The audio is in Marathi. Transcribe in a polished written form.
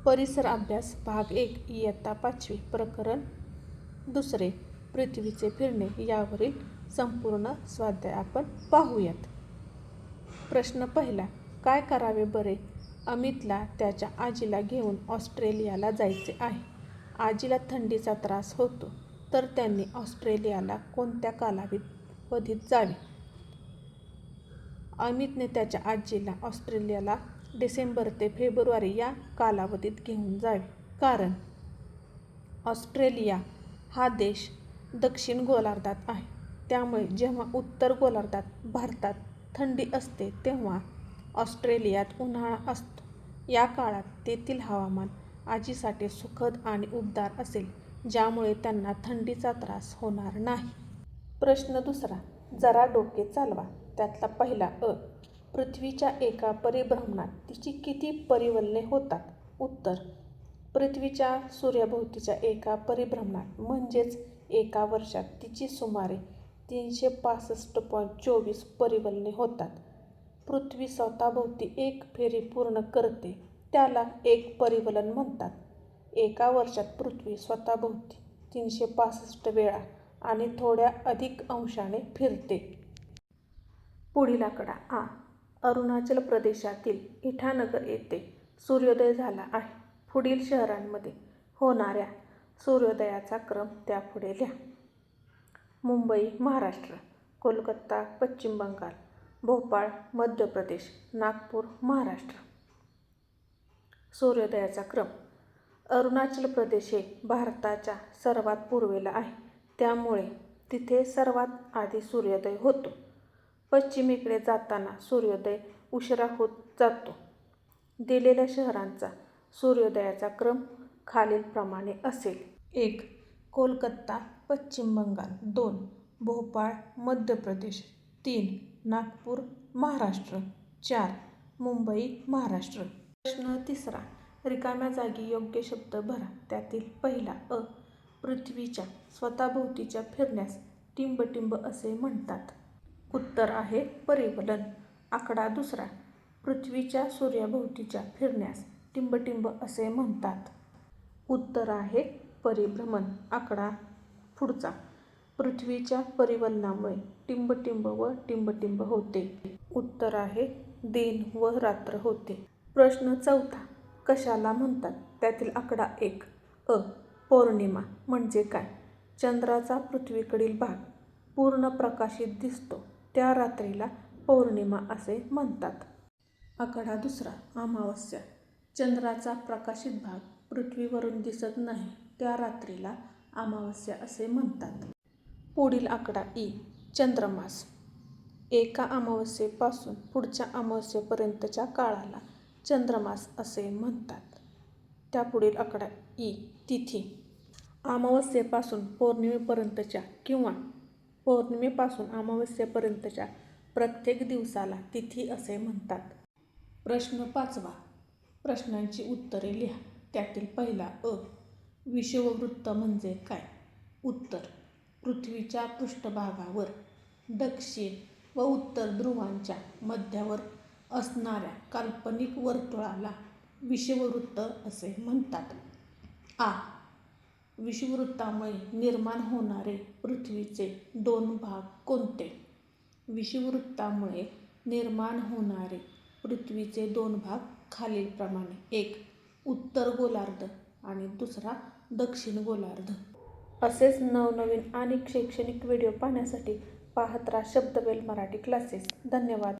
परिसर अभ्यास भाग 1 इयत्ता 5वी प्रकरण 2 पृथ्वीचे फिरणे यावरील संपूर्ण स्वाध्याय आपण पाहूयात. प्रश्न पहिला, काय करावे बरे? अमितला त्याच्या आजीला घेऊन ऑस्ट्रेलियाला जायचे आहे. आजीला थंडीचा त्रास होतो, तर त्यांनी ऑस्ट्रेलियाला कोणत्या कालावधीत जावे? अमितने त्याच्या आजीला ऑस्ट्रेलियाला डिसेंबर ते फेब्रुवारी या कालावधीत घेऊन जावे, कारण ऑस्ट्रेलिया हा देश दक्षिण गोलार्धात आहे. त्यामुळे जेव्हा उत्तर गोलार्धात भारतात थंडी असते, तेव्हा ऑस्ट्रेलियात उन्हाळा असतो. या काळात तेथील हवामान आजीसाठी सुखद आणि उबदार असेल, ज्यामुळे त्यांना थंडीचा त्रास होणार नाही. प्रश्न दुसरा, जरा डोके चालवा. त्यातला पहिला पृथ्वीच्या एका परिभ्रमणात तिची किती परिवलने होतात? उत्तर, पृथ्वीच्या सूर्याभोवतीच्या एका परिभ्रमणात म्हणजेच एका वर्षात तिची सुमारे 365.24 परिवलने होतात. पृथ्वी स्वतःभोवती एक फेरी पूर्ण करते, त्याला एक परिवलन म्हणतात. एका वर्षात पृथ्वी स्वतःभोवती 365 वेळा आणि थोड्या अधिक अंशाने फिरते. पुढील आकडा आ. अरुणाचल प्रदेशातील इटानगर येथे सूर्योदय झाला आहे. पुढील शहरांमध्ये होणाऱ्या सूर्योदयाचा क्रम त्यापुढे लिहा. मुंबई महाराष्ट्र, कोलकाता पश्चिम बंगाल, भोपाळ मध्य प्रदेश, नागपूर महाराष्ट्र. सूर्योदयाचा क्रम. अरुणाचल प्रदेश हे भारताच्या सर्वात पूर्वेला आहे, त्यामुळे तिथे सर्वात आधी सूर्योदय होतो. पश्चिमेकडे जाताना सूर्योदय उशिरा होत जातो. दिलेल्या शहरांचा सूर्योदयाचा क्रम खालीलप्रमाणे असेल. 1. कोलकाता पश्चिम बंगाल. 2. भोपाळ मध्य प्रदेश. 3. नागपूर महाराष्ट्र. 4. मुंबई महाराष्ट्र. प्रश्न तिसरा, रिकाम्या जागी योग्य शब्द भरा. त्यातील पहिला पृथ्वीच्या स्वतःभोवतीच्या फिरण्यास टिंबटिंब असे म्हणतात. उत्तर आहे परिवलन. आकडा दुसरा, पृथ्वीच्या सूर्याभोवतीच्या फिरण्यास टिंबटिंब असे म्हणतात. उत्तर आहे परिभ्रमण. आकडा पुढचा, पृथ्वीच्या परिवलनामुळे टिंबटिंब व टिंबटिंब होते. उत्तर आहे दिन व रात्र होते. प्रश्न चौथा, कशाला म्हणतात? त्यातील आकडा 1 पौर्णिमा म्हणजे काय? चंद्राचा पृथ्वीकडील भाग पूर्ण प्रकाशित दिसतो, त्या रात्रीला पौर्णिमा असे म्हणतात. आकडा दुसरा, अमावस्या. चंद्राचा प्रकाशित भाग पृथ्वीवरून दिसत नाही, त्या रात्रीला अमावस्या असे म्हणतात. पुढील आकडा ई. चंद्रमास. एका अमावस्येपासून पुढच्या अमावस्येपर्यंतच्या काळाला चंद्रमास असे म्हणतात. त्यापुढील आकडा ई. तिथी. अमावस्येपासून पौर्णिमेपर्यंतच्या किंवा पौर्णिमेपासून अमावस्येपर्यंतच्या प्रत्येक दिवसाला तिथी असे म्हणतात. प्रश्न पाचवा, प्रश्नांची उत्तरे लिहा. त्यातील पहिला विषुववृत्त म्हणजे काय? उत्तर, पृथ्वीच्या पृष्ठभागावर दक्षिण व उत्तर ध्रुवांच्या मध्यावर असणाऱ्या काल्पनिक वर्तुळाला विषुववृत्त असे म्हणतात. आ. विषुववृत्तामुळे निर्माण होणारे पृथ्वीचे दोन भाग कोणते? विषुववृत्तामुळे निर्माण होणारे पृथ्वीचे दोन भाग खालीलप्रमाणे. 1. उत्तर गोलार्ध आणि दुसरा दक्षिण गोलार्ध. असेच नवनवीन आणि शैक्षणिक व्हिडिओ पाहण्यासाठी पाहत राहा शब्दवेल मराठी क्लासेस. धन्यवाद.